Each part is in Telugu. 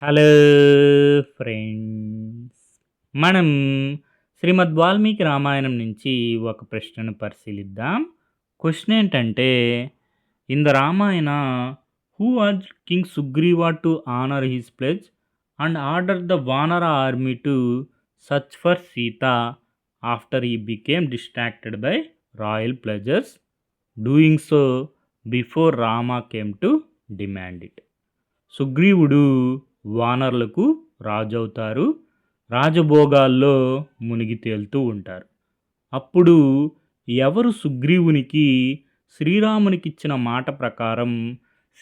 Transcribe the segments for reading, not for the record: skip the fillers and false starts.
Hello friends. మనం శ్రీమద్ వాల్మీకి రామాయణం నుంచి ఒక ప్రశ్నను పరిశీలిద్దాం. క్వశ్చన్ ఏంటంటే, in the Ramayana who was king Sugriva to honour his pledge and order the vanara army to search for Sita after he became distracted by royal pleasures doing so before Rama came to demand it. సుగ్రీవుడు వానరులకు రాజవుతారు. రాజభోగాల్లో మునిగి తేలుతూ ఉంటారు. అప్పుడు ఎవరు సుగ్రీవునికి శ్రీరామునికిచ్చిన మాట ప్రకారం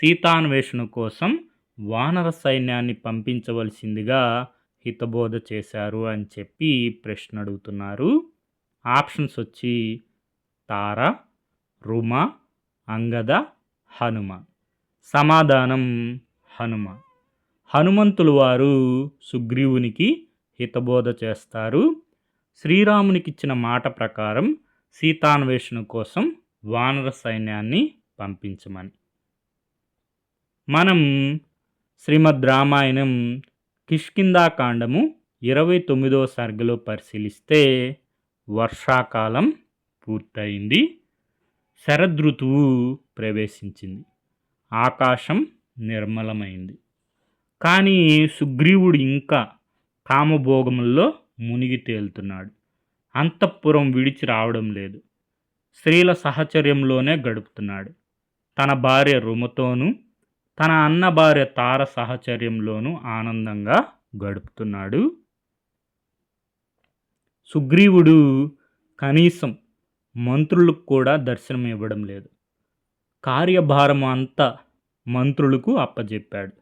సీతాన్వేషణ కోసం వానర సైన్యాన్ని పంపించవలసిందిగా హితబోధ చేశారు అని చెప్పి ప్రశ్న అడుగుతున్నారు. ఆప్షన్స్ వచ్చి తార, రుమ, అంగద, హనుమ. సమాధానం హనుమ. హనుమంతులు వారు సుగ్రీవునికి హితబోధ చేస్తారు. శ్రీరామునికిచ్చిన మాట ప్రకారం సీతాన్వేషణ కోసం వానర సైన్యాన్ని పంపించమని. మనం శ్రీమద్ రామాయణం కిష్కింధాకాండము 29వ సర్గలో పరిశీలిస్తే వర్షాకాలం పూర్తయింది. శరదృతువు ప్రవేశించింది. ఆకాశం నిర్మలమైంది. కానీ సుగ్రీవుడు ఇంకా కామభోగముల్లో మునిగి తేలుతున్నాడు. అంతఃపురం విడిచి రావడం లేదు. స్త్రీల సహచర్యంలోనే గడుపుతున్నాడు. తన భార్య రుమతోనూ తన అన్న భార్య తార సహచర్యంలోనూ ఆనందంగా గడుపుతున్నాడు. సుగ్రీవుడు కనీసం మంత్రులకు కూడా దర్శనం ఇవ్వడం లేదు. కార్యభారం అంతా మంత్రులకు అప్పజెప్పాడు.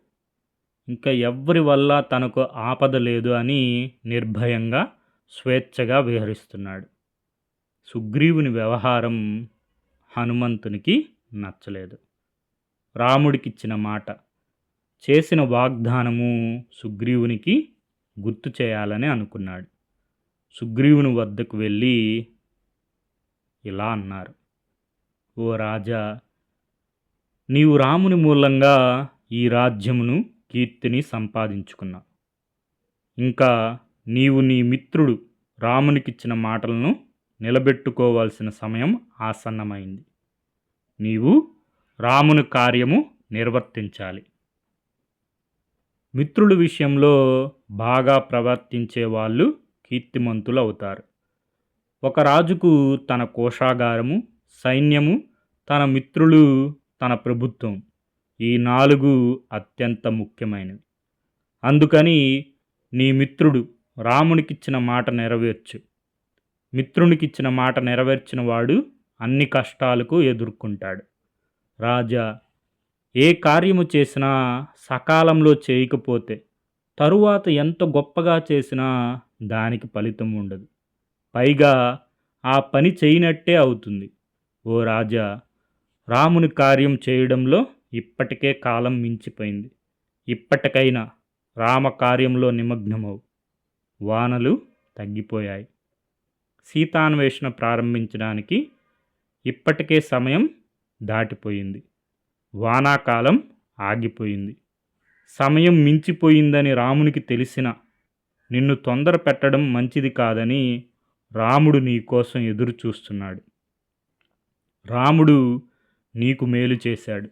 ఇంకా ఎవ్వరి వల్ల తనకు ఆపద లేదు అని నిర్భయంగా స్వేచ్ఛగా విహరిస్తున్నాడు. సుగ్రీవుని వ్యవహారం హనుమంతునికి నచ్చలేదు. రాముడికిచ్చిన మాట, చేసిన వాగ్దానము సుగ్రీవునికి గుర్తు చేయాలని అనుకున్నాడు. సుగ్రీవుని వద్దకు వెళ్ళి ఇలా అన్నారు: ఓ రాజా, నీవు రాముని మూలంగా ఈ రాజ్యమును కీర్తిని సంపాదించుకున్నావు. ఇంకా నీవు నీ మిత్రుడు రామునికిచ్చిన మాటలను నిలబెట్టుకోవాల్సిన సమయం ఆసన్నమైంది. నీవు రాముని కార్యము నిర్వర్తించాలి. మిత్రుల విషయంలో బాగా ప్రవర్తించే వాళ్ళు కీర్తిమంతులు అవుతారు. ఒక రాజుకు తన కోశాగారము, సైన్యము, తన మిత్రులు, తన ప్రభుత్వం, ఈ 4 అత్యంత ముఖ్యమైనవి. అందుకని నీ మిత్రుడు రామునికిచ్చిన మాట నెరవేర్చు. మిత్రునికిచ్చిన మాట నెరవేర్చిన వాడు అన్ని కష్టాలకు ఎదుర్కొంటాడు. రాజా, ఏ కార్యము చేసినా సకాలంలో చేయకపోతే తరువాత ఎంత గొప్పగా చేసినా దానికి ఫలితం ఉండదు. పైగా ఆ పని చేయనట్టే అవుతుంది. ఓ రాజా, రాముని కార్యం చేయడంలో ఇప్పటికే కాలం మించిపోయింది. ఇప్పటికైనా రామకార్యంలో నిమగ్నమవు. వానలు తగ్గిపోయాయి. సీతాన్వేషణ ప్రారంభించడానికి ఇప్పటికే సమయం దాటిపోయింది. వానాకాలం ఆగిపోయింది. సమయం మించిపోయిందని రామునికి తెలిసిన నిన్ను తొందర పెట్టడం మంచిది కాదని రాముడు నీ కోసం ఎదురు చూస్తున్నాడు. రాముడు నీకు మేలు చేశాడు.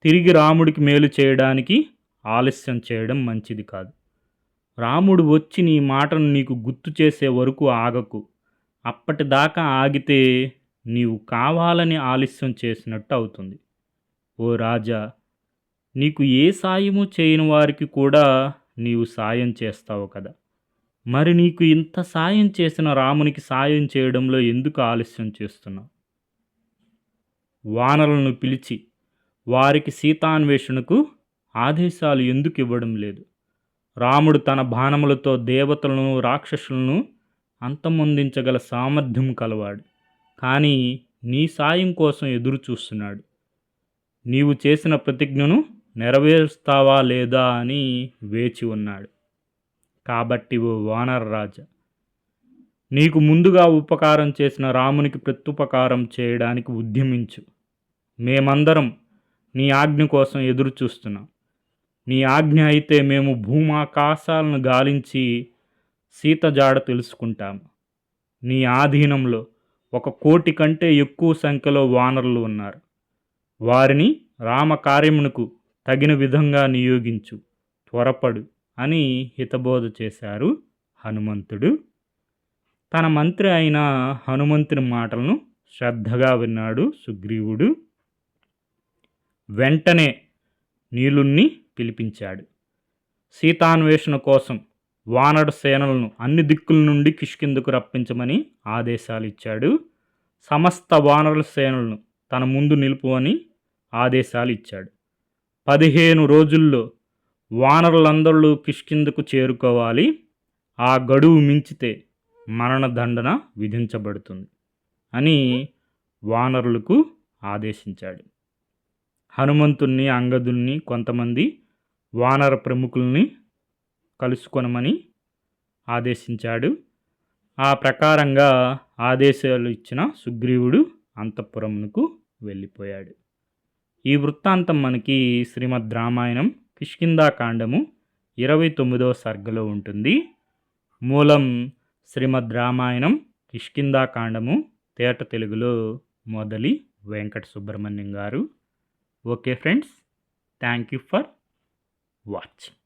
తిరిగి రాముడికి మేలు చేయడానికి ఆలస్యం చేయడం మంచిది కాదు. రాముడు వచ్చి నీ మాటను నీకు గుర్తు చేసే వరకు ఆగకు. అప్పటిదాకా ఆగితే నీవు కావాలని ఆలస్యం చేసినట్టు అవుతుంది. ఓ రాజా, నీకు ఏ సాయము చేయని వారికి కూడా నీవు సాయం చేస్తావు కదా. మరి నీకు ఇంత సాయం చేసిన రామునికి సాయం చేయడంలో ఎందుకు ఆలస్యం చేస్తున్నావు? వానరులను పిలిచి వారికి సీతాన్వేషణకు ఆదేశాలు ఎందుకు ఇవ్వడం లేదు? రాముడు తన బాణములతో దేవతలను, రాక్షసులను అంతమొందించగల సామర్థ్యం కలవాడు. కానీ నీ సాయం కోసం ఎదురు చూస్తున్నాడు. నీవు చేసిన ప్రతిజ్ఞను నెరవేరుస్తావా లేదా అని వేచి ఉన్నాడు. కాబట్టి ఓ వానర రాజా, నీకు ముందుగా ఉపకారం చేసిన రామునికి ప్రత్యుపకారం చేయడానికి ఉద్యమించు. మేమందరం నీ ఆజ్ఞ కోసం ఎదురు చూస్తున్నాం. నీ ఆజ్ఞ అయితే మేము భూమాకాశాలను గాలించి సీత జాడ తెలుసుకుంటాము. నీ ఆధీనంలో 1,00,00,000 కంటే ఎక్కువ సంఖ్యలో వానరులు ఉన్నారు. వారిని రామకార్యమునకు తగిన విధంగా నియోగించు, త్వరపడు అని హితబోధ చేశారు హనుమంతుడు. తన మంత్రి అయిన హనుమంతుని మాటలను శ్రద్ధగా విన్నాడు సుగ్రీవుడు. వెంటనే నీలుణ్ణి పిలిపించాడు. సీతాన్వేషణ కోసం వానర సేనలను అన్ని దిక్కుల నుండి కిష్కిందకు రప్పించమని ఆదేశాలు ఇచ్చాడు. సమస్త వానర సేనలను తన ముందు నిలుపువని ఆదేశాలు ఇచ్చాడు. 15 రోజుల్లో వానరులందరూ కిష్కిందకు చేరుకోవాలి. ఆ గడువు మించితే మరణదండన విధించబడుతుంది అని వానరులకు ఆదేశించాడు. హనుమంతుణ్ణి, అంగదుల్ని, కొంతమంది వానర ప్రముఖుల్ని కలుసుకొనమని ఆదేశించాడు. ఆ ప్రకారంగా ఆదేశాలు ఇచ్చిన సుగ్రీవుడు అంతఃపురమునకు వెళ్ళిపోయాడు. ఈ వృత్తాంతం మనకి శ్రీమద్ రామాయణం కిష్కింధాకాండము 29వ సర్గలో ఉంటుంది. మూలం శ్రీమద్ రామాయణం కిష్కింధాకాండము, తేట తెలుగులో మొదలి వెంకట సుబ్రహ్మణ్యం గారు. Okay friends, thank you for watching.